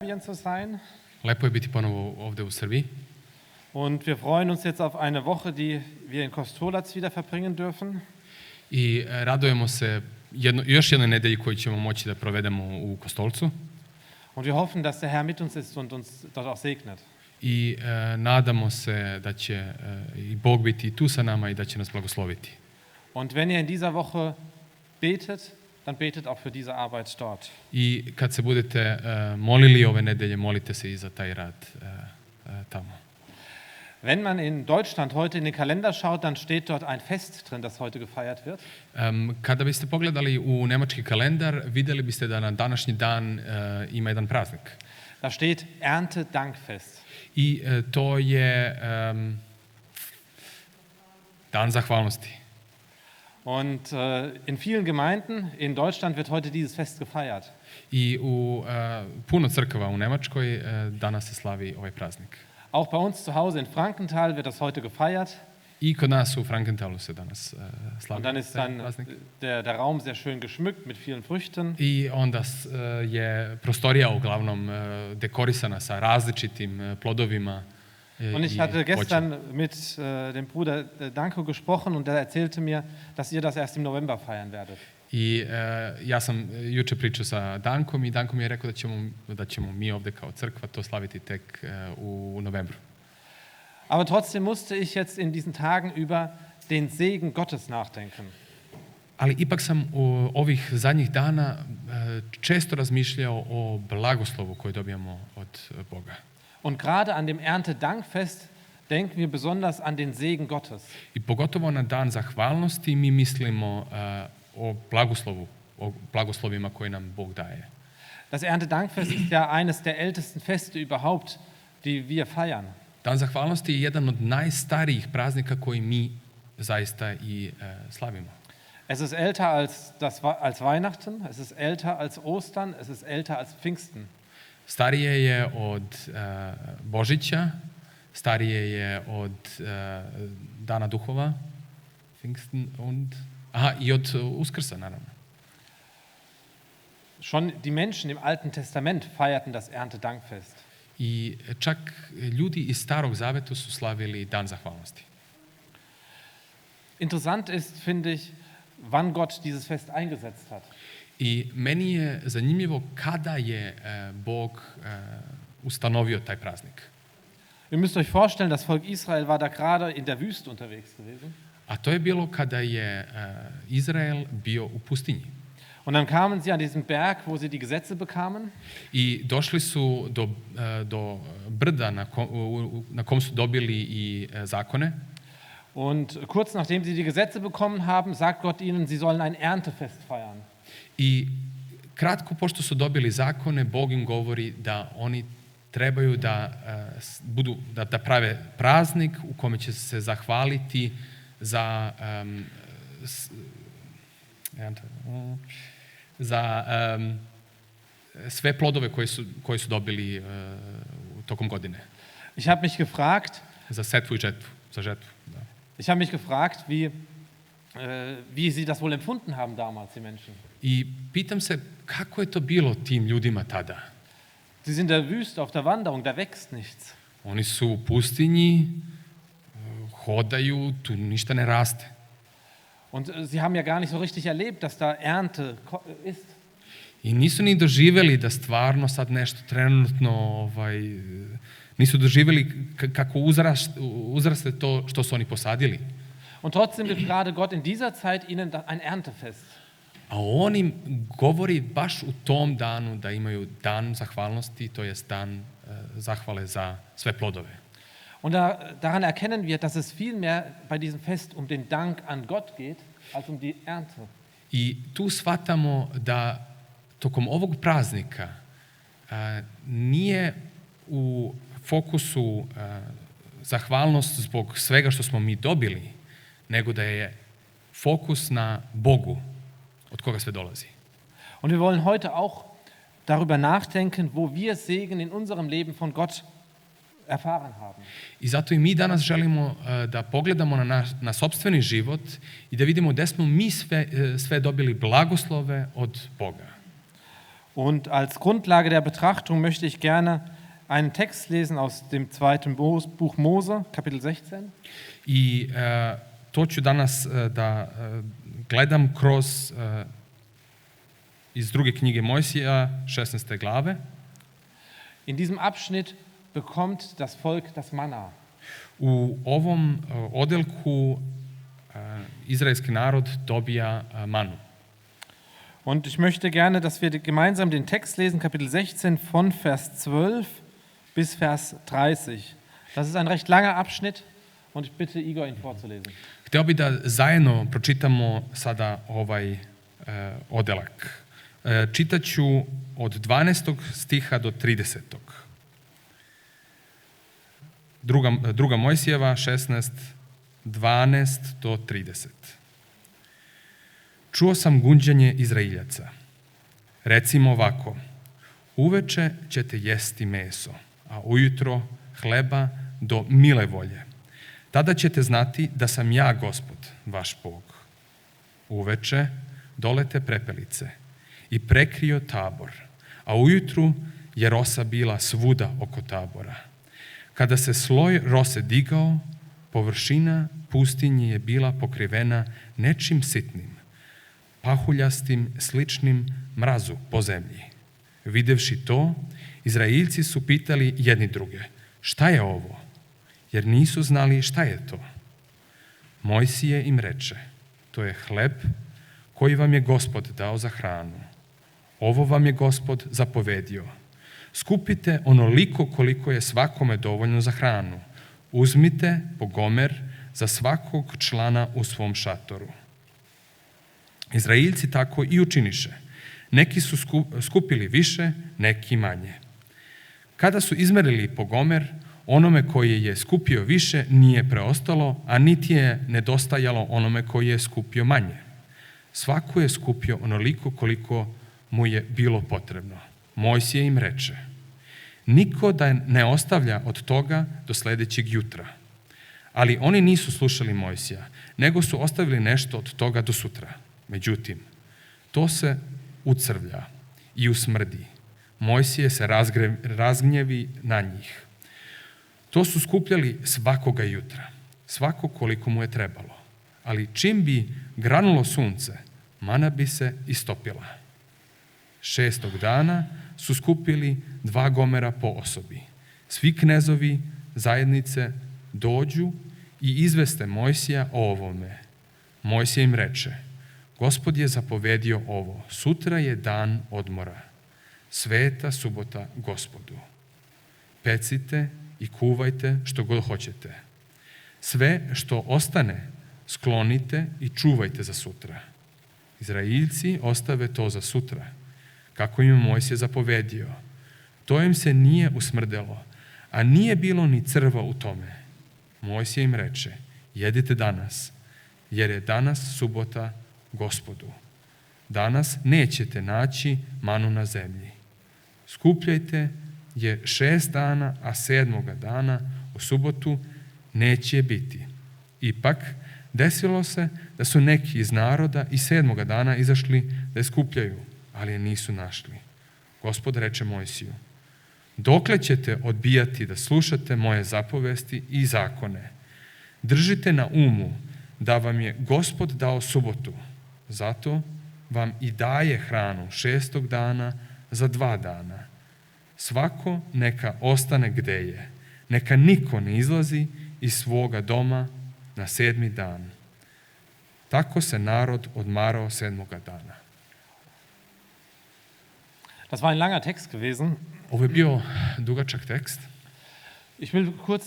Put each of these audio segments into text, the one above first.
Zu sein. Lepo je biti ponovo ovde u Srbiji. Und wir freuen uns jetzt auf eine Woche, die wir in Kostolac wieder verbringen dürfen. I radujemo se još jednoj nedelji koju ćemo moći da provedemo u Kostolcu. Und wir hoffen, dass der Herr mit uns ist und uns dort auch segnet. I nadamo se da će i Bog biti tu sa nama i da će nas blagosloviti. Und wenn ihr in dieser Woche betet, dann betet auch für diese Arbeit dort. I kad se budete molili ove nedelje, molite se i za taj rad tamo. Wenn man in Deutschland heute in den Kalender schaut, dann steht dort ein Fest drin, das heute gefeiert wird. Kada biste pogledali u nemački kalendar, videli biste da na današnji dan ima jedan praznik. Da steht Erntedankfest. I to je dan zahvalnosti. Und in vielen Gemeinden in Deutschland wird heute dieses Fest gefeiert. I u puno crkava u Nemačkoj danas se slavi ovaj praznik. Auch bei uns zu Hause in Frankenthal wird das heute gefeiert. I kod nas u Frankenthalu se danas slavi. Und dann ist dann der Raum sehr schön geschmückt mit vielen Früchten. I onda je prostorija uglavnom dekorisana sa različitim plodovima. Und ich hatte gestern mit dem Bruder Danko gesprochen und der erzählte mir, dass ihr das erst im November feiern werdet. I ja sam juče pričao sa Dankom i Danko mi je rekao da ćemo mi ovde kao crkva to slaviti tek u novembru. Aber trotzdem musste ich jetzt in diesen Tagen über den Segen Gottes nachdenken. Ali ipak sam u ovih zadnjih dana često razmišljao o blagoslovu koji dobijamo od Boga. Und gerade an dem Erntedankfest denken wir besonders an den Segen Gottes. I pogotovo na dan zahvalnosti mi mislimo o blagoslovima koje nam Bog daje. Das Erntedankfest ist ja eines der ältesten Feste überhaupt, die wir feiern. Dan zahvalnosti je jedan od najstarijih praznika koji mi zaista i slavimo. Es ist älter als Weihnachten, es ist älter als Ostern, es ist älter als Pfingsten. Starije je od Božića, starije je od Dana duhova, Pfingsten i od Uskrsa, naravno. Schon die Menschen im Alten Testament feierten das Erntedankfest. I čak ljudi iz Starog Zaveta su slavili Dan zahvalnosti. Interessant ist, finde ich, wann Gott dieses Fest eingesetzt hat. I meni je zanimljivo kada je Bog ustanovio taj praznik. Ihr müsst euch vorstellen, das Volk Israel war da gerade in der Wüste unterwegs gewesen. A to je bilo kada je Izrael bio u pustinji. Und dann kamen sie an diesen Berg, wo sie die Gesetze bekamen. I došli su do brda na kom su dobili i zakone. Und kurz nachdem sie die Gesetze bekommen haben, sagt Gott ihnen, sie sollen ein Erntefest feiern. I kratko pošto su dobili zakone, Bog im govori da oni trebaju da prave praznik u kome će se zahvaliti za sve plodove koje su dobili tokom godine. Ich habe mich gefragt, za setvu i žetvu, za žetvu. Da. Ich habe mich gefragt, wie sie das wohl empfunden haben damals, die Menschen. I pitam se kako je to bilo tim ljudima tada. Sie sind in der Wüste auf der Wanderung, da wächst nichts. Oni su u pustinji, hodaju, tu ništa ne raste. Und sie haben ja gar nicht so richtig erlebt, dass da Ernte ist. I nisu ni doživeli da stvarno sad nešto trenutno, nisu doživeli kako uzraste to što su oni posadili. Und trotzdem gibt gerade Gott in dieser Zeit ihnen ein Erntefest. A on im govori baš u tom danu da imaju dan zahvalnosti, to jest dan zahvale za sve plodove. Und daran erkennen wir, dass es vielmehr bei diesem Fest um den Dank an Gott geht, als um die Ernte. I tu shvatamo da tokom ovog praznika nije u fokusu zahvalnost zbog svega što smo mi dobili, nego da je fokus na Bogu, od koga sve dolazi. Und wir wollen heute auch darüber nachdenken, wo wir Segen in unserem Leben von Gott erfahren haben. I zato i mi danas želimo da pogledamo na sopstveni život i da vidimo gde smo mi sve dobili blagoslove od Boga. Und als Grundlage der Betrachtung möchte ich gerne einen Text lesen aus dem 2. Buch Mose, Kapitel 16. I to ću danas da gledam kroz iz druge knjige Mojsija, 16. glave. In diesem Abschnitt bekommt das Volk das Manna. U ovom odelku izraelski narod dobija manu. Und ich möchte gerne, dass wir gemeinsam den Text lesen, Kapitel 16 von Vers 12 bis Vers 30. Das ist ein recht langer Abschnitt und ich bitte Igor, ihn vorzulesen. Hteo bih da zajedno pročitamo sada ovaj odelak. Čitaću od 12. stiha do 30. Druga Mojsijeva, 16, 12 do 30. Čuo sam gunđanje Izraeljaca. Recimo ovako, uveče ćete jesti meso, a ujutro hleba do mile volje. Tada ćete znati da sam ja Gospod, vaš Bog. Uveče dolete prepelice i prekrio Tabor, a ujutru je rosa bila svuda oko Tabora. Kada se sloj rose digao, površina pustinje je bila pokrivena nečim sitnim, pahuljastim, sličnim mrazu po zemlji. Videvši to, Izraeljci su pitali jedni druge, šta je ovo? Jer nisu znali šta je to. Mojsije im reče, to je hleb koji vam je Gospod dao za hranu. Ovo vam je Gospod zapovedio. Skupite onoliko koliko je svakome dovoljno za hranu. Uzmite po gomer za svakog člana u svom šatoru. Izraeljci tako i učiniše. Neki su skupili više, neki manje. Kada su izmerili po gomer, onome koji je skupio više nije preostalo, a niti je nedostajalo onome koji je skupio manje. Svako je skupio onoliko koliko mu je bilo potrebno. Mojsije im reče, niko da ne ostavlja od toga do sledećeg jutra. Ali oni nisu slušali Mojsija, nego su ostavili nešto od toga do sutra. Međutim, to se ucrvlja i usmrdi. Mojsije se razgnjevi na njih. To su skupljali svakoga jutra, svako koliko mu je trebalo. Ali čim bi granulo sunce, mana bi se istopila. 6. dana su skupili 2 gomera po osobi. Svi knezovi zajednice dođu i izveste Mojsija o ovome. Mojsije im reče, Gospod je zapovedio ovo, sutra je dan odmora, sveta subota Gospodu. Pecite i kuvajte što god hoćete. Sve što ostane sklonite i čuvajte za sutra. Izraeljci ostave to za sutra, kako im je Mojsije zapovedio. To im se nije usmrdelo, a nije bilo ni crva u tome. Mojsije im reče, jedite danas, jer je danas subota Gospodu. Danas nećete naći manu na zemlji. Skupljajte je 6 dana, a 7. dana u subotu neće je biti. Ipak, desilo se da su neki iz naroda i 7. dana izašli da je skupljaju, ali je nisu našli. Gospod reče Mojsiju, dokle ćete odbijati da slušate moje zapovesti i zakone? Držite na umu da vam je Gospod dao subotu, zato vam i daje hranu 6. dana za 2 dana. Svako neka ostane gde je, neka niko ne izlazi iz svoga doma na 7. dan. Tako se narod odmarao 7. dana. Das war ein langer Text gewesen. Ovo je bio dugačak tekst. Ich will kurz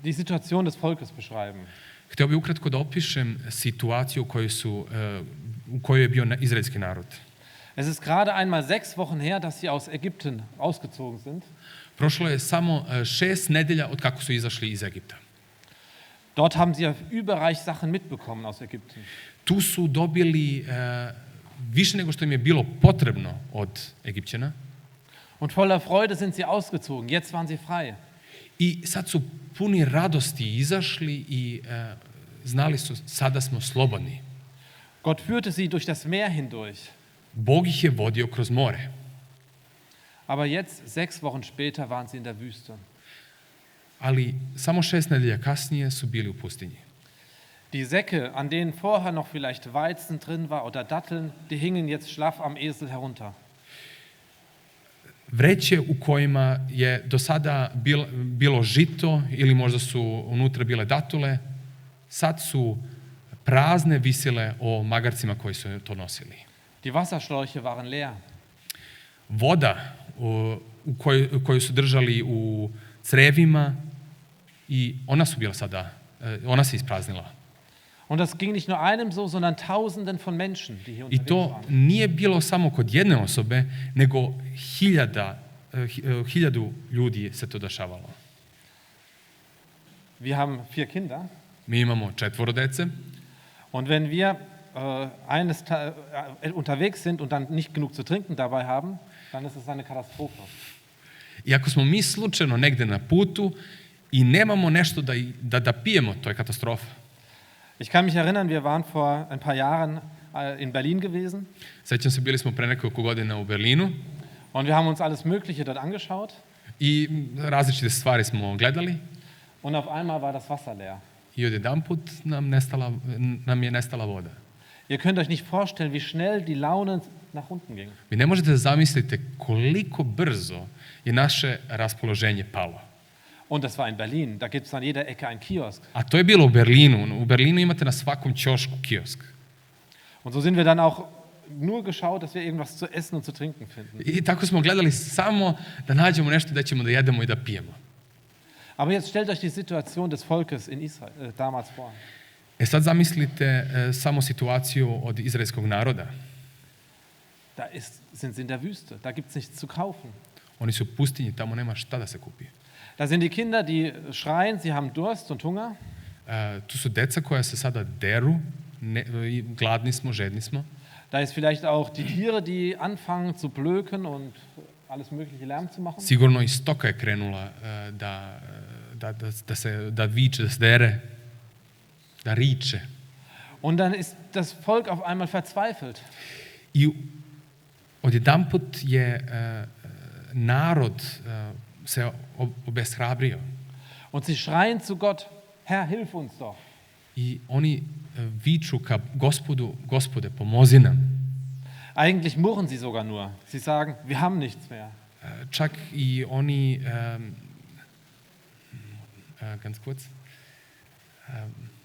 die Situation des Volkes beschreiben. Hteo bih ukratko da opišem situaciju u kojoj je bio izraelski narod. Es ist gerade einmal 6 Wochen her, dass sie aus Ägypten ausgezogen sind. Prošlo je samo 6 nedelja od kako su izašli iz Egipta. Dort haben sie überreich Sachen mitbekommen aus Ägypten. Tu su dobili više nego što im je bilo potrebno od Egipćana. Und voller Freude sind sie ausgezogen. Jetzt waren sie frei. I sad su puni radosti izašli i znali su sada smo slobodni. Gott führte sie durch das Meer hindurch. Bog ih je vodio kroz more. Aber jetzt, 6 Wochen später, waren sie in der Wüste. Ali samo 6 nedelja kasnije su bili u pustinji. Die Säcke, an denen vorher noch vielleicht Weizen drin war oder Datteln, die hingen jetzt schlaff am Esel herunter. Vreće u kojima je do sada bilo žito ili možda su unutra bile datule, sad su prazne, visile o magarcima koji su to nosili. Die Wasserschläuche waren leer. Voda koju su držali u crevima i ona su bila sada, ona se ispraznila. Und das ging nicht nur einem so, sondern Tausenden von Menschen, die hier I unterwegs to waren. nije bilo samo kod jedne osobe, nego hiljadu ljudi se to dešavalo. Wir haben 4 Kinder. Mi imamo 4 dece Und wenn wir unterwegs sind und dann nicht genug zu trinken dabei haben, dann ist es eine Katastrophe. i ako smo mi slučajno negde na putu i nemamo nešto da pijemo, to je katastrofa. Ich kann mich erinnern, wir waren vor ein paar Jahren in Berlin gewesen Sećam se, bili smo pre nekoliko godina u Berlinu und wir haben uns alles Mögliche dort angeschaut i različite stvari smo gledali und auf einmal war das Wasser leer. i odjedanput nam je nestala voda. Ihr könnt euch nicht vorstellen, wie schnell die Laune nach unten ging. Vi ne možete da zamislite koliko brzo je naše raspoloženje palo. Und das war in Berlin, da gibt es an jeder Ecke einen Kiosk. A to je bilo u Berlinu. U Berlinu imate na svakom ćošku kiosk. Und so sind wir dann auch nur geschaut, dass wir irgendwas zu essen und zu trinken finden. I tako smo gledali samo da nađemo nešto da ćemo da jedemo i da pijemo. Aber jetzt stellt euch die Situation des Volkes in Israel damals vor. Sad zamislite samo situaciju od izraelskog naroda. Da sind sie in der Wüste, da gibt es nichts zu kaufen. Oni su u pustinji, tamo nema šta da se kupi. Da sind die Kinder, die schreien, sie haben Durst und Hunger. Tu su deca koja se sada deru, gladni smo, žedni smo. Da ist vielleicht auch die Tiere, die anfangen zu blöken und alles mögliche Lärm zu machen. Sigurno i stoka je krenula da viče, da se dere, da riče. Und dann ist das Volk auf einmal verzweifelt. I odjedanput je narod se obeshrabrio. Und sie schreien zu Gott, Herr, hilf uns doch. I oni viču ka Gospodu, Gospode, pomozi nam. Eigentlich murren sie sogar nur. Sie sagen, wir haben nichts mehr. Čak i oni, ganz kurz,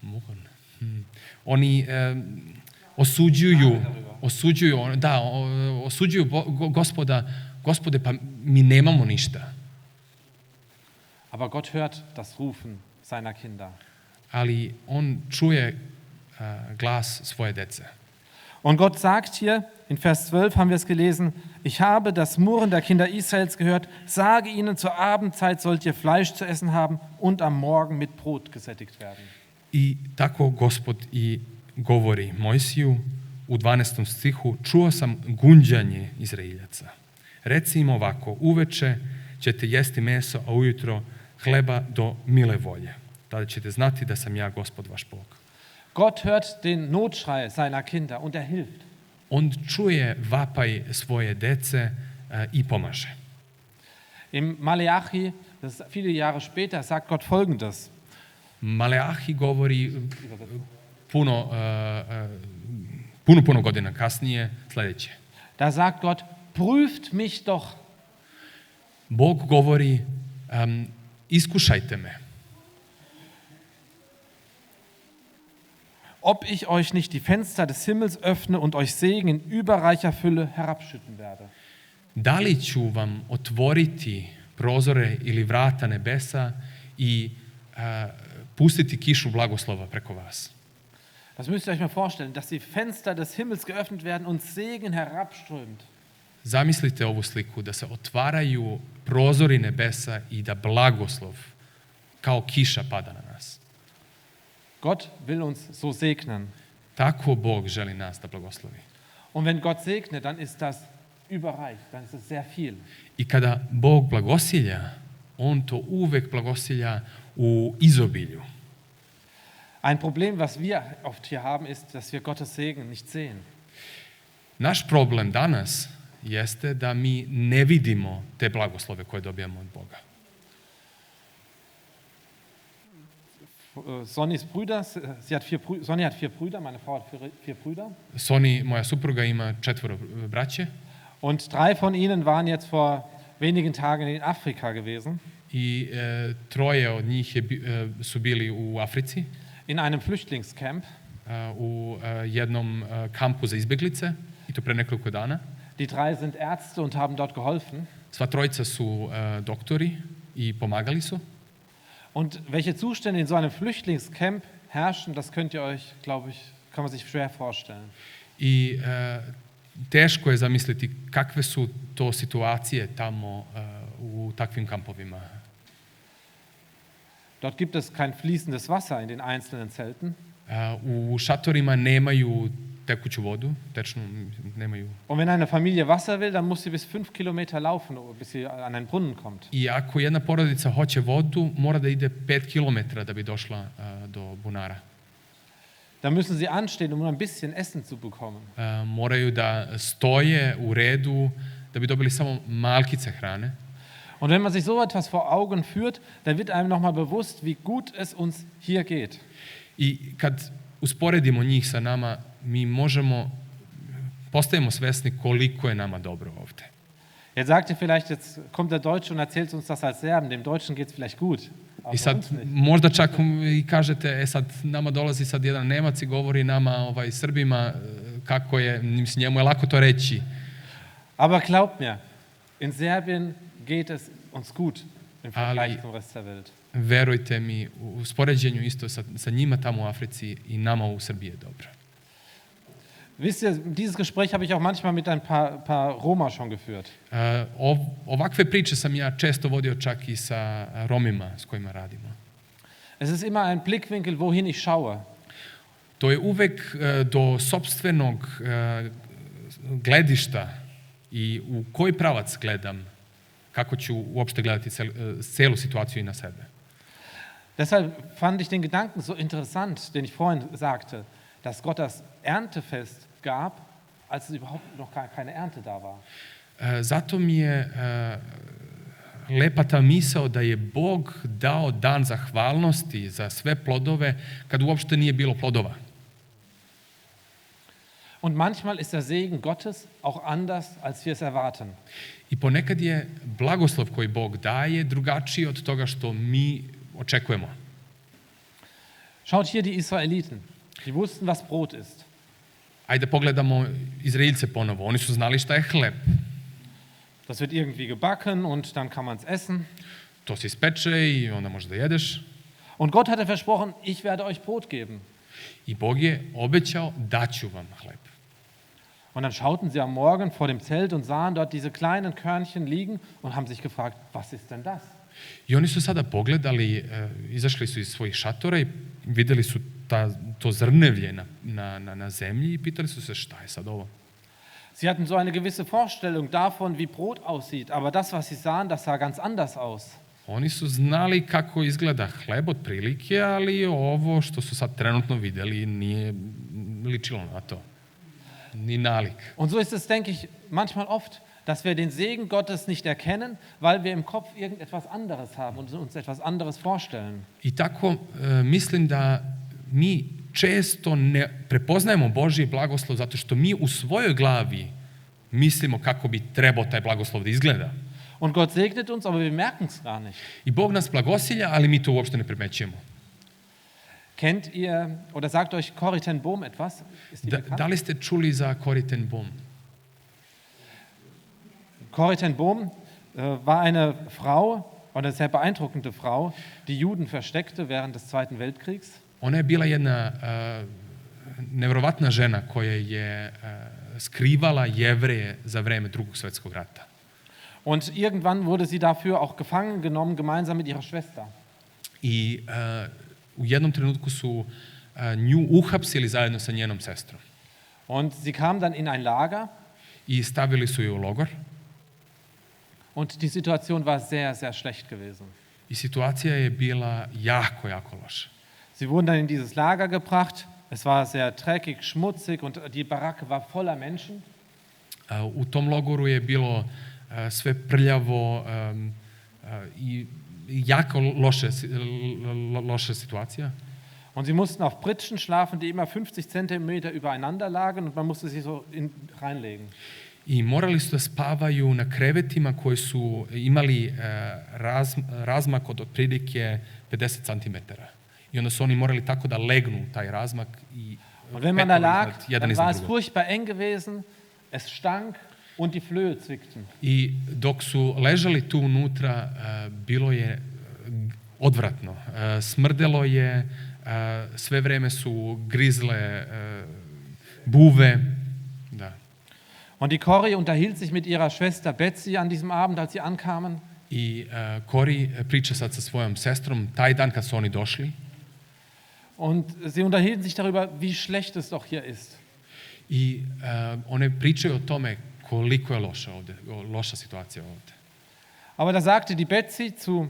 murren. Oni osuđuju Gospode, pa mi nemamo ništa. Aber Gott hört das Rufen seiner Kinder. Ali on čuje glas svoje dece. Und Gott sagt hier, in Vers 12 haben wir es gelesen, ich habe das Murren der Kinder Israels gehört, sage ihnen, zur Abendzeit sollt ihr Fleisch zu essen haben und am Morgen mit Brot gesättigt werden. I tako Gospod i govori Mojsiju u 12. stihu, čuo sam gunđanje Izraeljaca. Reci im ovako, uveče ćete jesti meso, a ujutro hleba do mile volje. Tada ćete znati da sam ja Gospod vaš Bog. Gott hört den Notschrei seiner Kinder und er hilft. On čuje vapaj svoje dece i pomaže. Im Maleachi, das ist viele Jahre später, sagt Gott Folgendes. Maleahi govori puno godina kasnije sljedeće. Da sagt Gott, prüft mich doch. Bog govori, iskušajte me. Ob ich euch nicht die Fenster des Himmels öffne und euch Segen in überreicher Fülle herabschütten werde. Da li ću vam otvoriti prozore ili vrata nebesa i pustiti kišu blagoslova preko vas? Das müsst ihr euch mal vorstellen, dass die Fenster des Himmels geöffnet werden und Segen herabströmt. Zamislite ovu sliku, da se otvaraju prozori nebesa i da blagoslov kao kiša pada na nas. Gott will uns so segnen. Tako Bog želi nas da blagoslovi. Und wenn Gott segnet, dann ist das überreich, dann ist es sehr viel. I kada Bog blagosilja, on to uvek blagosilja u izobilju. Ein Problem, was wir oft hier haben, ist, dass wir Gottes Segen nicht sehen. Naš problem danas jeste da mi ne vidimo te blagoslove koje dobijamo od Boga. Sonnys Brüder, Sonny hat 4 Brüder, meine Frau hat 4 Brüder. Soni, moja supruga, ima 4 braće Und 3 von ihnen waren jetzt vor wenigen Tagen in Afrika gewesen, i 3 od njih su bili u Africi, in einem Flüchtlingscamp. u jednom kampu za izbjeglice, i to pre nekoliko dana. Die 3 sind Ärzte und haben dort geholfen. Sva trojica su doktori i pomagali su. Und welche Zustände in so einem Flüchtlingscamp herrschen, das könnt ihr euch, glaube ich, kann man sich schwer vorstellen. I teško je zamisliti kakve su to situacije tamo u takvim kampovima. Dort gibt es kein fließendes Wasser in den einzelnen Zelten. U šatorima nemaju tekuću vodu, tečno nemaju. Und wenn eine Familie Wasser will, dann muss sie bis 5 Kilometer laufen, bis sie an einen Brunnen kommt. I ako jedna porodica hoće vodu, mora da ide 5 kilometara da bi došla do bunara. Da müssen sie anstehen, um ein bisschen Essen zu bekommen. Moraju da stoje u redu da bi dobili samo malkice hrane. Und wenn man sich so etwas vor Augen führt, dann wird einem nochmal bewusst, wie gut es uns hier geht. I kad usporedimo njih sa nama, mi postajemo svesni koliko je nama dobro ovde. Jetzt sagt ihr vielleicht, jetzt kommt der Deutsche und erzählt uns das als Serben, dem Deutschen geht es vielleicht gut. Aber I sad uns nicht. možda čak i kažete, sad nama dolazi sad jedan Nemac i govori nama, Srbima, kako je, njemu je lako to reći. Aber glaubt mir, in Serbien geht es uns gut im Vergleich zum Rest der Welt. Verujte mi, u spoređenju isto sa njima tamo u Africi i nama u Srbiji je dobro. Wisst ihr, dieses Gespräch habe ich auch manchmal mit ein paar Roma schon geführt. Ovakve priče sam ja često vodio čak i sa Romima s kojima radimo. Es ist immer ein Blickwinkel, wohin ich schaue. To je uvek do sopstvenog gledišta i u koji pravac gledam, kako ću uopšte gledati celu situaciju i na sebe. Deshalb fand ich den Gedanken so interessant, den ich vorhin sagte, dass Gott das Erntefest gab, als es überhaupt noch gar keine Ernte da war. Zato mi je lepa ta misao da je Bog dao dan zahvalnosti za sve plodove kad uopšte nije bilo plodova. Und manchmal ist der Segen Gottes auch anders, als wir es erwarten. I ponekad je blagoslov koji Bog daje drugačiji od toga što mi očekujemo. Schaut hier die Israeliten. Die wussten, was Brot ist. Ajde pogledamo Izraelce ponovo. Oni su znali šta je hleb. Das wird irgendwie gebacken und dann kann man es essen. To se ispeče i onda možeš da jedeš. Und Gott hatte versprochen, ich werde euch Brot geben. I Bog je obećao, daću vam hleb. Und dann schauten sie am Morgen vor dem Zelt und sahen dort diese kleinen Körnchen liegen und haben sich gefragt, was ist denn das? I oni su sada pogledali, izašli su iz svojih šatora i videli su to zrnevlje na zemlji i pitali su se šta je sad ovo. Sie hatten so eine gewisse Vorstellung davon, wie Brot aussieht, aber das, was sie sahen, das sah ganz anders aus. Oni su znali kako izgleda hleb otprilike, ali ovo što su sad trenutno videli nije ličilo na to. Ni nalik. Und so ist es, denke ich, manchmal oft, dass wir den Segen Gottes nicht erkennen, weil wir im Kopf irgendetwas anderes haben und uns etwas anderes vorstellen. I tako mislim da mi često ne prepoznajemo Božji blagoslov zato što mi u svojoj glavi mislimo kako bi trebao taj blagoslov da izgleda. Und Gott segnet uns, aber wir merken es gar nicht. I Bog nas blagosilja, ali mi to uopšte ne primećujemo. Kennt ihr oder sagt euch Corrie ten Boom etwas? Ist die bekannt? Da li ste čuli za Corrie ten Boom? Corrie ten Boom war eine Frau, eine sehr beeindruckende Frau, die Juden versteckte während des Zweiten Weltkriegs. Ona je bila jedna nevjerovatna žena koja je skrivala Jevreje za vreme Drugog svjetskog rata. Und irgendwann wurde sie dafür auch gefangen genommen, gemeinsam mit ihrer Schwester. I u jednom trenutku su nju uhapsili zajedno sa njenom sestrom. Und sie kam dann in ein Lager. I stavili su je u logor. Und die Situation war sehr, sehr schlecht gewesen. I situacija je bila jako, jako loša. Sie wurden dann in dieses Lager gebracht. Es war sehr dreckig, schmutzig und die Baracke war voller Menschen. U tom logoru je bilo sve prljavo i jako loša situacija. Und sie mussten auf Pritschen schlafen, die immer 50 Zentimeter übereinander lagen und man musste sie so reinlegen. I morali su da spavaju na krevetima koji su imali razmak od otprilike 50 cm. I onda su oni morali tako da legnu taj razmak i Und wenn man da lag, jedan dann iznad war es drugog. furchtbar eng gewesen, es stank und die Flöhe zwickten. I dok su ležali tu unutra, bilo je odvratno. Smrdelo je, sve vreme su grizle buve. Da. Und die Corrie unterhielt sich mit ihrer Schwester Betsy an diesem Abend, als sie ankamen. I Kori priča sad sa svojom sestrom taj dan kad su oni došli. Und sie unterhielten sich darüber, wie schlecht es doch hier ist. I one pričaju o tome koliko je loša situacija ovdje. Aber da sagte die Betsy zu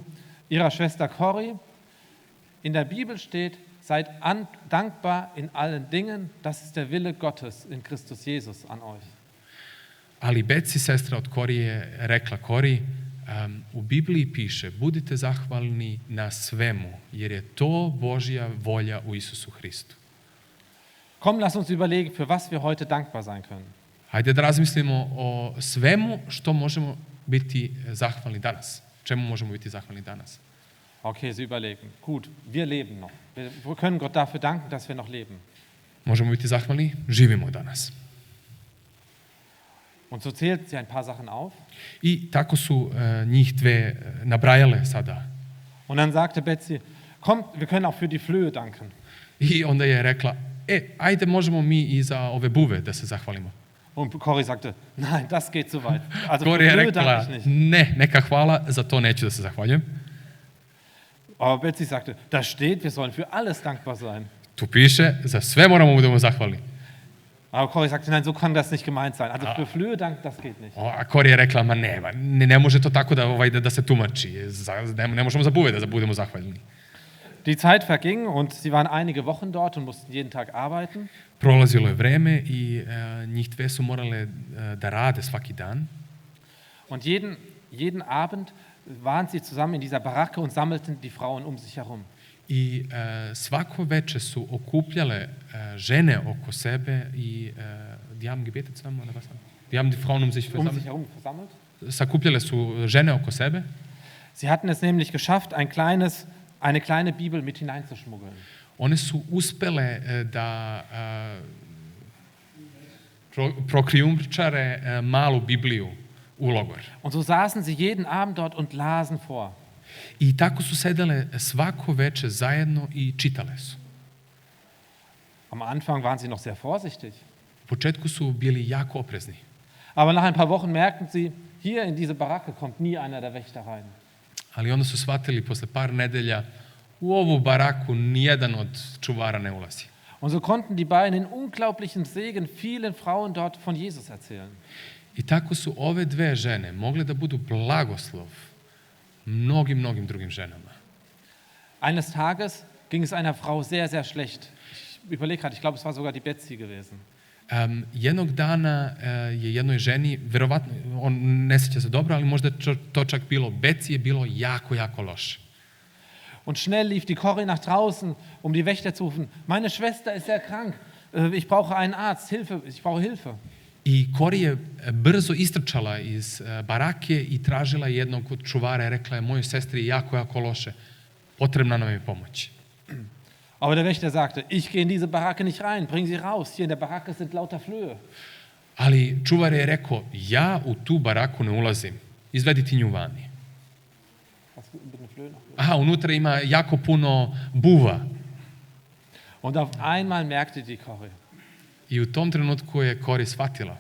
ihrer Schwester Corrie, in der Bibel steht, seid dankbar in allen Dingen, das ist der Wille Gottes in Christus Jesus an euch. Ali Betsy, sestra od Kori, je rekla Kori, u Bibliji piše, budite zahvalni na svemu, jer je to Božja volja u Isusu Hristu. Komm, lass uns überlegen, für was wir heute dankbar sein können. Hajde da razmislimo o svemu što možemo biti zahvalni danas. Čemu možemo biti zahvalni danas? Okay, Sie überlegen. Gut, wir leben noch. Wir können Gott dafür danken, dass wir noch leben. Možemo biti zahvalni, živimo danas. Und so zählt sie ein paar Sachen auf. I tako su njih dve nabrajale sada. Und dann sagte Betsy, komm, wir können auch für die Flöhe danken. I onda je rekla, ajde možemo mi i za ove buve da se zahvalimo. Und Corrie sagte, nein, das geht zu weit. Also für Kori je Flöhe danke rekla, ich nicht. ne, neka hvala, za to neću da se zahvaljujem. Aber Betsy sagte, da steht, wir sollen für alles dankbar sein. Tu piše, za sve moramo da budemo zahvalni. Aber Corrie sagte, nein, so kann das nicht gemeint sein. Also für Flöhe dank, das geht nicht. A Kori je rekla, ma ne može to tako da se tumači. Ne možemo za buve da budemo zahvalni. Die Zeit verging und sie waren einige Wochen dort und mussten jeden Tag arbeiten. Prolazilo je vreme i njih dve su morale da rade svaki dan. Und jeden Abend waren sie zusammen in dieser Baracke und sammelten die Frauen um sich herum. I svako veče su okupljale žene oko sebe i die haben gebetet zusammen oder was? Die haben die Frauen um sich Um sich herum versammelt. Sakupljale su žene oko sebe. Sie hatten es nämlich geschafft, eine kleine Bibel mit hineinzuschmuggeln. One su uspele da prokrijumčare malu Bibliju u logor. Und so saßen sie jeden Abend dort und lasen vor. I tako su sedele svako veče zajedno i čitale su. Am Anfang waren sie noch sehr vorsichtig. U početku su bili jako oprezni. Aber nach ein paar Wochen merkten sie, hier in diese Baracke kommt nie einer der Wächter rein. Ali onda su shvatili posle par nedelja, u ovu baraku nijedan od čuvara ne ulazi. Und so konnten die beiden in unglaublichem Segen vielen Frauen dort von Jesus erzählen. I tako su ove dve žene mogle da budu blagoslov mnogim drugim ženama. Eines Tages ging es einer Frau sehr, sehr schlecht. Ich überlege gerade, ich glaube, es war sogar die Betsy gewesen. Jednog dana je jednoj ženi, verovatno, on ne sjeća se dobro, ali možda to čak bilo, Betsy je bilo jako loše. Und schnell lief die Corrie nach draußen, um die Wächter zu rufen. Meine Schwester ist sehr krank. Ich brauche einen Arzt. Hilfe, ich brauche Hilfe. I Kori je brzo istrčala iz barake i tražila jednog od čuvara i rekla je, mojoj sestri je jako loše. Potrebna nam je pomoć. Aber der Wächter sagte, ich gehe in diese Baracke nicht rein, bring sie raus. Hier in der Baracke sind lauter Flöhe. Ali čuvar je rekao, ja u tu baraku ne ulazim. Izvedite nju vani. Aha, unutra ima jako puno buva. Und auf einmal merkte die Corrie. I u tom trenutku je Kori shvatila.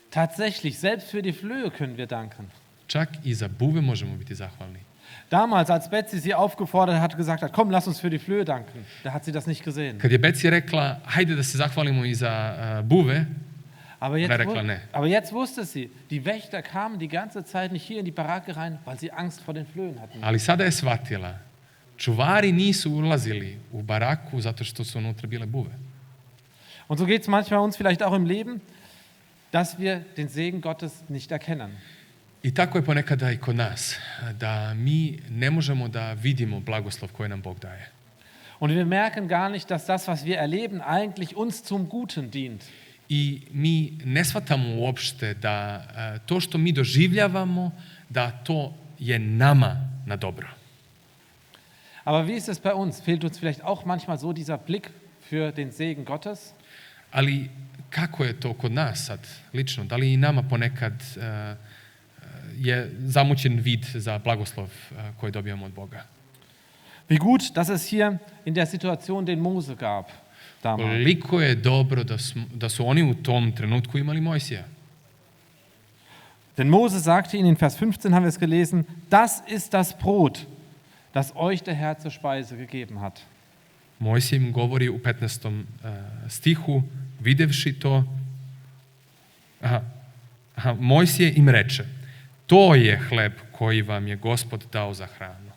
Tatsächlich, selbst für die Flöhe können wir danken. Čak i za buve možemo biti zahvalni. Damals, als Betsy sie aufgefordert hat, gesagt hat, komm, lass uns für die Flöhe danken, da hat sie das nicht gesehen. Kad je Betsy rekla, hajde da se zahvalimo i za buve, Aber rekla ne. jetzt wusste sie, die Wächter kamen die ganze Zeit nicht hier in die Baracke rein, weil sie Angst vor den Flöhen hatten. Ali sada je shvatila, čuvari nisu ulazili u baraku zato što su unutra bile buve. Und so geht es manchmal uns vielleicht auch im Leben. dass wir den Segen Gottes nicht erkennen. I tako je ponekada i kod nas, da mi ne možemo da vidimo blagoslov koji nam Bog daje. Und wir merken gar nicht, dass das, was wir erleben, eigentlich uns zum Guten dient. I mi ne shvatamo uopšte da to što mi doživljavamo, da to je nama na dobro. Aber wie ist es bei uns? Fehlt uns vielleicht auch manchmal so dieser Blick für den Segen Gottes? Ali kako je to kod nas sad, lično? Da li i nama ponekad je zamućen vid za blagoslov koji dobijamo od Boga? Wie gut, dass es hier in der Situation den Mose gab damals. Koliko je dobro da su oni u tom trenutku imali Mojsija. Denn Mose sagte ihnen in Vers 15, haben wir es gelesen, das ist das Brot, das euch der Herr zur Speise gegeben hat. Mojsije im govori u 15. stihu, videvši to, Mojsije im reče, to je hleb koji vam je Gospod dao za hranu.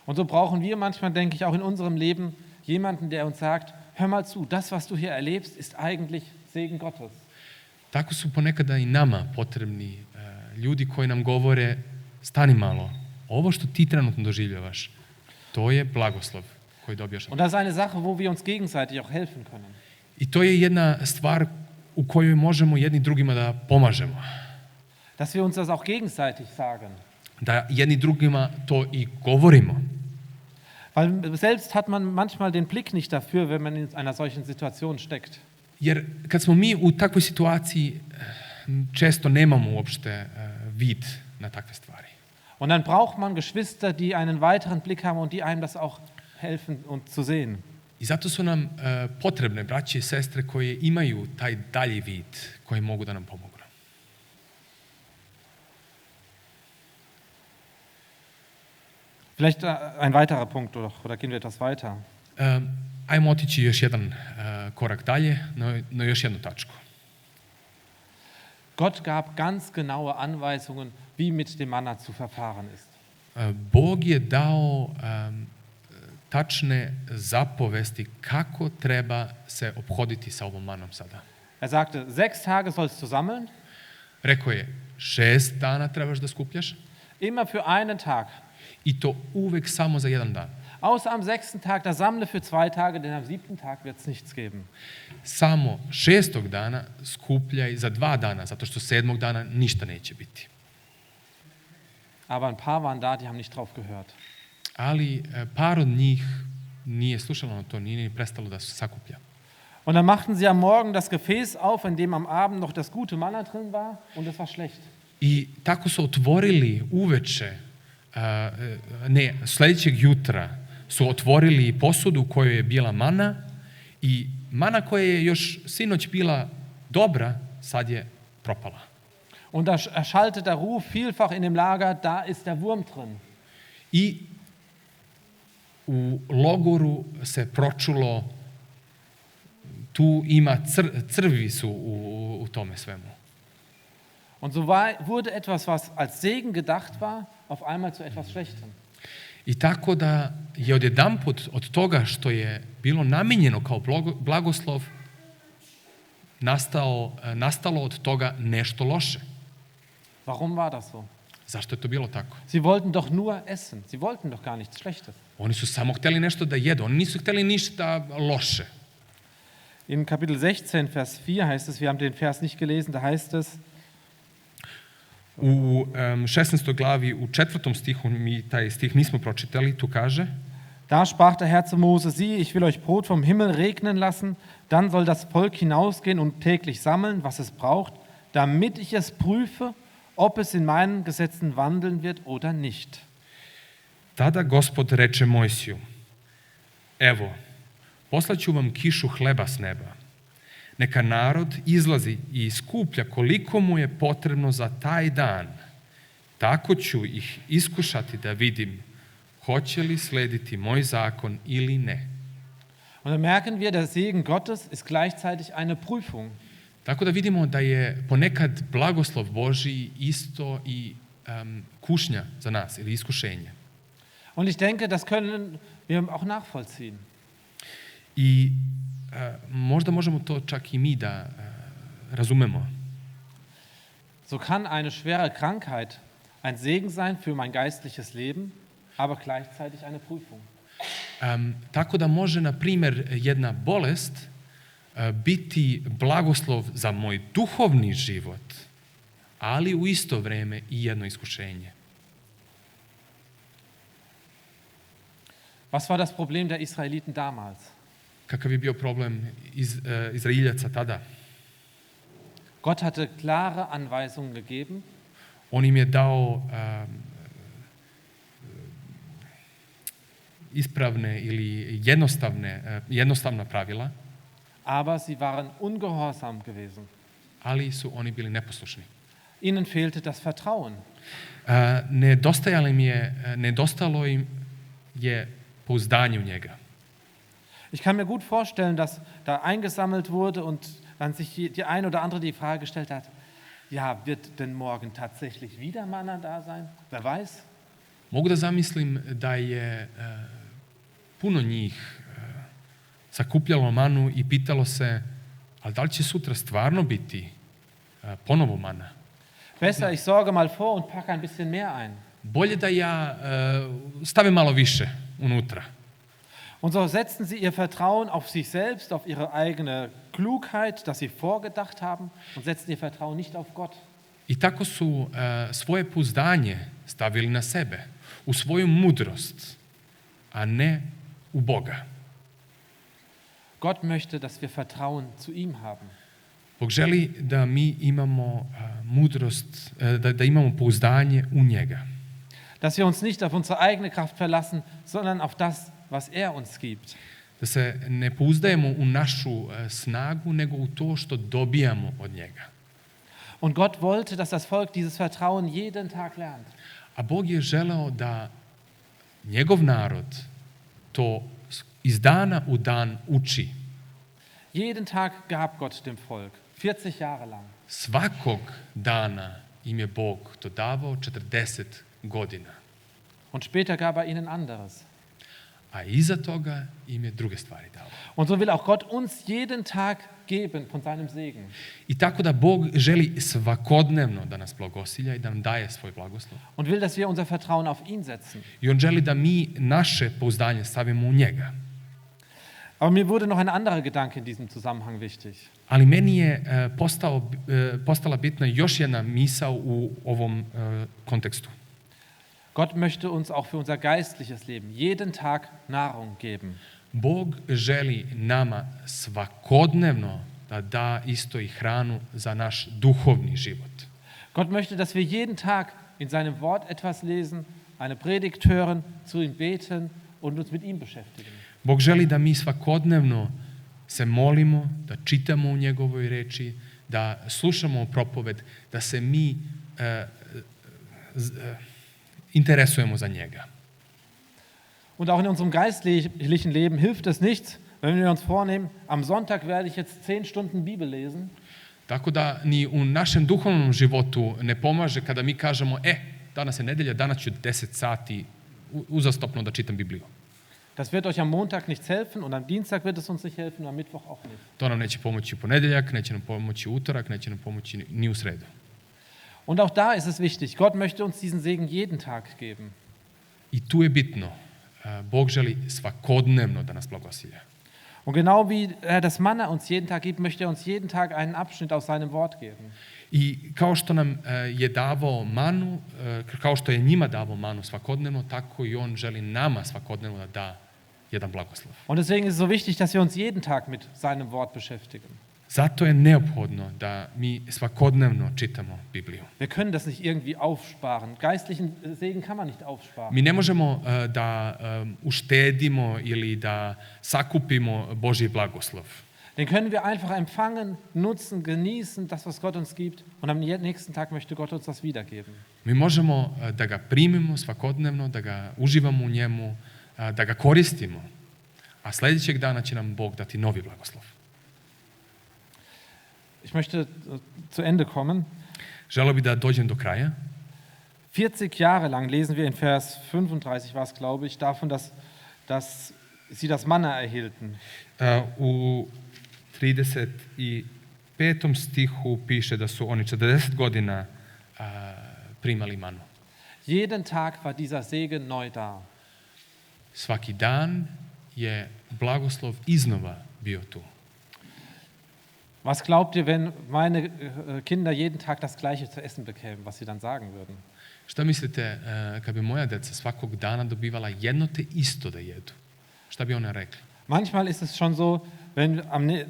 Und so brauchen wir manchmal, denke ich, auch in unserem Leben jemanden, der uns sagt, hör mal zu, das, was du hier erlebst, ist eigentlich Segen Gottes. Tako su ponekada i nama potrebni ljudi koji nam govore, stani malo, ovo što ti trenutno doživljavaš, to je blagoslov koji dobijaš. Und das ist eine Sache, wo wir uns gegenseitig auch helfen können. I to je jedna stvar u kojoj možemo jedni drugima da pomažemo. Dass wir uns das auch gegenseitig sagen. Da jedni drugima to i govorimo. Weil selbst hat man manchmal den Blick nicht dafür, wenn man in einer solchen Situation steckt. Jer kad smo mi u takvoj situaciji, često nemamo uopšte vid na takve stvari. Und dann braucht man Geschwister, die einen weiteren Blick haben und die einem das auch helfen und zu sehen. I zato su nam potrebne braće i sestre koje imaju taj dalji vid, koji mogu da nam pomognu. Vielleicht ein weiterer Punkt, oder gehen wir etwas weiter? Ajmo otići još jedan korak dalje, na još jednu tačku. Gott gab ganz genaue Anweisungen, wie mit dem Manna zu verfahren ist. Bog je dao tačne zapovesti kako treba se ophoditi sa ovom manom sada. Er sagte, 6 Tage sollst du sammeln. Rekao je, 6 dana trebaš da skupljaš. Immer für einen Tag. I to uvek samo za jedan dan. Außer am 6. Tag, da sammle für 2 Tage, denn am 7. Tag wird es nichts geben. Samo 6. dana skupljaj za 2 dana, zato što 7. dana ništa neće biti. Aber ein paar waren da, die haben nicht drauf gehört. Ali par od njih nije slušalo na to, nije ni prestalo da se sakuplja. Und dann machten sie am Morgen das Gefäß auf, in dem am Abend noch das gute Manna drin war, und es war schlecht. I tako su otvorili uveče, sljedećeg jutra su otvorili posudu u kojoj je bila mana i mana koja je još sinoć bila dobra, sad je propala. Und da erschallte der Ruf vielfach in dem Lager, da ist der Wurm drin. I u logoru se pročulo, tu ima crvi su u tome svemu. Und so wurde etwas, was als Segen gedacht war, auf einmal zu etwas Schlechtem. I tako da je odjedanput od toga što je bilo namijenjeno kao blagoslov, nastalo od toga nešto loše. Warum war das so? Zašto je to bilo tako? Sie wollten doch nur essen. Sie wollten doch gar nichts Schlechtes. Oni su samo hteli nešto da jedu, oni nisu hteli ništa loše. In Kapitel 16, Vers 4 heißt es, wir haben den Vers nicht gelesen, da heißt es, u 16. glavi, u 4. stihu, mi taj stih nismo pročitali, tu kaže: Da sprach der Herr zu Mose, siehe, ich will euch Brot vom Himmel regnen lassen, dann soll das Volk hinausgehen und täglich sammeln, was es braucht, damit ich es prüfe, ob es in meinen Gesetzen wandeln wird oder nicht. Tada Gospod reče Mojsiju: Evo, poslaću vam kišu hleba s neba. Neka narod izlazi i skuplja koliko mu je potrebno za taj dan. Tako ću ih iskušati da vidim hoće li slediti moj zakon ili ne. Und dann merken wir, der Segen Gottes ist gleichzeitig eine Prüfung. Tako da vidimo da je ponekad blagoslov Božji isto i kušnja za nas ili iskušenje. Und ich denke, das können wir auch nachvollziehen. I možda možemo to čak i mi da razumemo. So kann eine schwere Krankheit ein Segen sein für mein geistliches Leben, aber gleichzeitig eine Prüfung. Tako da može, na primjer, jedna bolest biti blagoslov za moj duhovni život, ali u isto vrijeme i jedno iskušenje. Was war das Problem der Israeliten damals? Kakav je bio problem Izraeljaca tada? Gott hatte klare Anweisungen gegeben, On im je dao ispravne ili jednostavna pravila, aber sie waren ungehorsam gewesen. ali su oni bili neposlušni. Ihnen fehlte das Vertrauen. Nedostalo im je pouzdanje u njega. Ich kann mir gut vorstellen, dass da eingesammelt wurde und dann sich die ein oder andere die Frage gestellt hat, ja, wird denn morgen tatsächlich wieder Manna da sein? Wer weiß? Mogu da zamislim da je puno njih sakupljalo manu i pitalo se, ali da li će sutra stvarno biti ponovo mana? Besser, ich sorge mal vor und packe ein bisschen mehr ein. Bolje da ja stavim malo više unutra. Und so setzten sie ihr Vertrauen auf sich selbst, auf ihre eigene Klugheit, dass sie vorgedacht haben und setzten ihr Vertrauen nicht auf Gott. I tako su svoje pouzdanje stavili na sebe, u svoju mudrost, a ne u Boga. Gott möchte, dass wir Vertrauen zu ihm haben. Bog želi da mi imamo mudrost, da imamo pouzdanje u njega. Dass wir uns nicht auf unsere eigene Kraft verlassen, sondern auf das, was er uns gibt. Da se ne pouzdajemo u našu snagu, nego u to što dobijamo od njega. Und Gott wollte, dass das Volk dieses Vertrauen jeden Tag lernt. A Bog je želeo da njegov narod to iz dana u dan uči. Jeden Tag gab Gott dem Volk, 40 Jahre lang. Svakog dana im je Bog to davao 40 godina. Und später gab er ihnen anderes. A iza toga im je druge stvari dao. Und so will auch Gott uns jeden Tag geben von seinem Segen. I tako da Bog želi svakodnevno da nas blagosilja i da nam daje svoj blagoslov. Und will, dass wir unser Vertrauen auf ihn setzen. I on želi da mi naše pouzdanje stavimo u njega. Aber mir wurde noch ein anderer Gedanke in diesem Zusammenhang wichtig. Ali meni je postala bitna još jedna misao u ovom kontekstu. Gott möchte uns auch für unser geistliches Leben jeden Tag Nahrung geben. Bog želi nama svakodnevno da da isto i hranu za naš duhovni život. Gott möchte, dass wir jeden Tag in seinem Wort etwas lesen, eine Predigt hören, zu ihm beten und uns mit ihm beschäftigen. Bog želi da mi svakodnevno se molimo, da čitamo u njegovoj reči, da slušamo propoved, da se mi interesujemo za njega. Und auch in unserem geistlichen Leben hilft es nichts, wenn wir uns vornehmen, am Sonntag werde ich jetzt 10 Stunden Bibel lesen. Tako da ni u našem duhovnom životu ne pomaže kada mi kažemo, danas je nedelja, danas ću 10 sati uzastopno da čitam Bibliju. Das wird euch am Montag nichts helfen und am Dienstag wird es uns nicht helfen und am Mittwoch auch nicht. To nam neće pomoći u ponedeljak, neće nam pomoći u utorak, neće nam pomoći ni u sredu. Und auch da ist es wichtig, Gott möchte uns diesen Segen jeden Tag geben. I tu je bitno, Bog želi svakodnevno da nas blagosilja. Und genau wie er das Manna uns jeden Tag gibt, möchte er uns jeden Tag einen Abschnitt aus seinem Wort geben. I kao što nam je davao manu, kao što je njima davao manu svakodnevno, tako i on želi nama svakodnevno da da jedan blagoslov. Und deswegen ist es so wichtig, dass wir uns jeden Tag mit seinem Wort beschäftigen. Zato je neophodno da mi svakodnevno čitamo Bibliju. Wir können das nicht irgendwie aufsparen. Geistlichen Segen kann man nicht aufsparen. Mi ne možemo da uštedimo ili da sakupimo Božji blagoslov. Den können wir einfach empfangen, nutzen, genießen, das, was Gott uns gibt. Und am nächsten Tag möchte Gott uns das wiedergeben. Mi možemo da ga primimo svakodnevno, da ga uživamo u njemu, da ga koristimo, a sljedećeg dana će nam Bog dati novi blagoslov. Ich möchte zu Ende kommen. Želeo bi da dođem do kraja. 40 Jahre lang lesen wir in Vers 35 war es, glaube ich, davon, dass sie das Manna erhielten. U 35 5. stihu piše da su oni 40 godina primali manu. Jeden Tag war dieser Segen neu da. Svaki dan je blagoslov iznova bio tu. Was glaubt ihr, wenn meine Kinder jeden Tag das Gleiche zu essen bekämen, was sie dann sagen würden? Šta mislite kad bi moja deca svakog dana dobivala jedno te isto da jedu? Šta bi ona rekla? Manchmal ist es schon so, wenn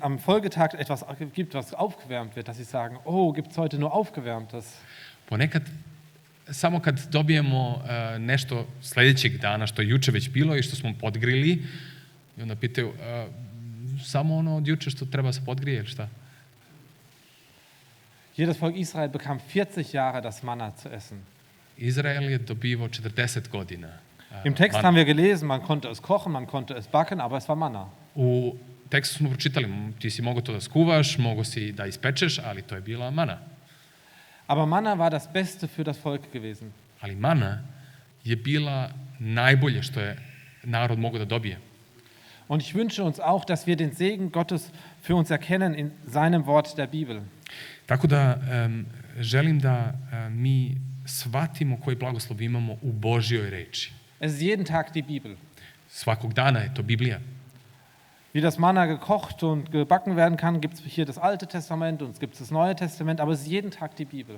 am Folgetag etwas gibt, was aufgewärmt wird, dass sie sagen, oh, gibt es heute nur Aufgewärmtes? Ponekad, samo kad dobijemo nešto sljedećeg dana što je juče već bilo i što smo podgrili, i onda pitaju, samo ono od juče što treba se podgrije ili šta? Hier das Volk Israel bekam 40 Jahre das Manna zu essen. Izrael je dobivao 40 godina. Im Text haben wir gelesen, man konnte es kochen, man konnte es backen, aber es war Manna. U tekstu smo pročitali, ti si mogao to da skuvaš, mogao si da ispečeš, ali to je bila mana. Aber Manna war das Beste für das Volk gewesen. Ali mana je bila najbolje što je narod mogao da dobije. Und ich wünsche uns auch, dass wir den Segen Gottes für uns erkennen in seinem Wort der Bibel. Tako da želim da mi shvatimo koji blagoslov imamo u Božjoj reči. Es ist jeden Tag die Bibel. Svakog dana je to Biblija. Wie das Manna gekocht und gebacken werden kann, gibt es hier das Alte Testament und es gibt das Neue Testament, aber es ist jeden Tag die Bibel.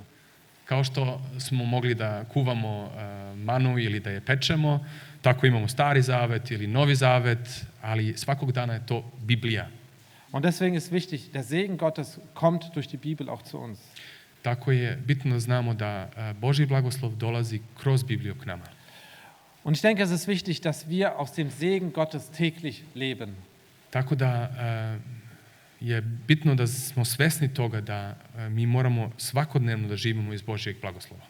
Kao što smo mogli da kuvamo manu ili da je pečemo, tako imamo Stari Zavet ili Novi Zavet, ali svakog dana je to Biblija. Und deswegen ist wichtig, der Segen Gottes kommt durch die Bibel auch zu uns. Tako je bitno da znamo da Božji blagoslov dolazi kroz Bibliju k nama. Und ich denke, es ist wichtig, dass wir aus dem Segen Gottes täglich leben. Tako da je bitno da smo svesni toga da mi moramo svakodnevno da živimo iz Božjeg blagoslova.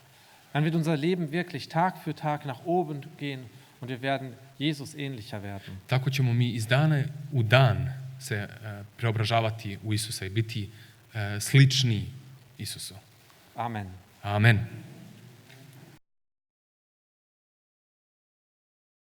Dann wird unser Leben wirklich Tag für Tag nach oben gehen und wir werden Jesus ähnlicher werden. Tako ćemo mi iz dana u dan se preobražavati u Isusa i biti slični Isusu. Amen. Amen.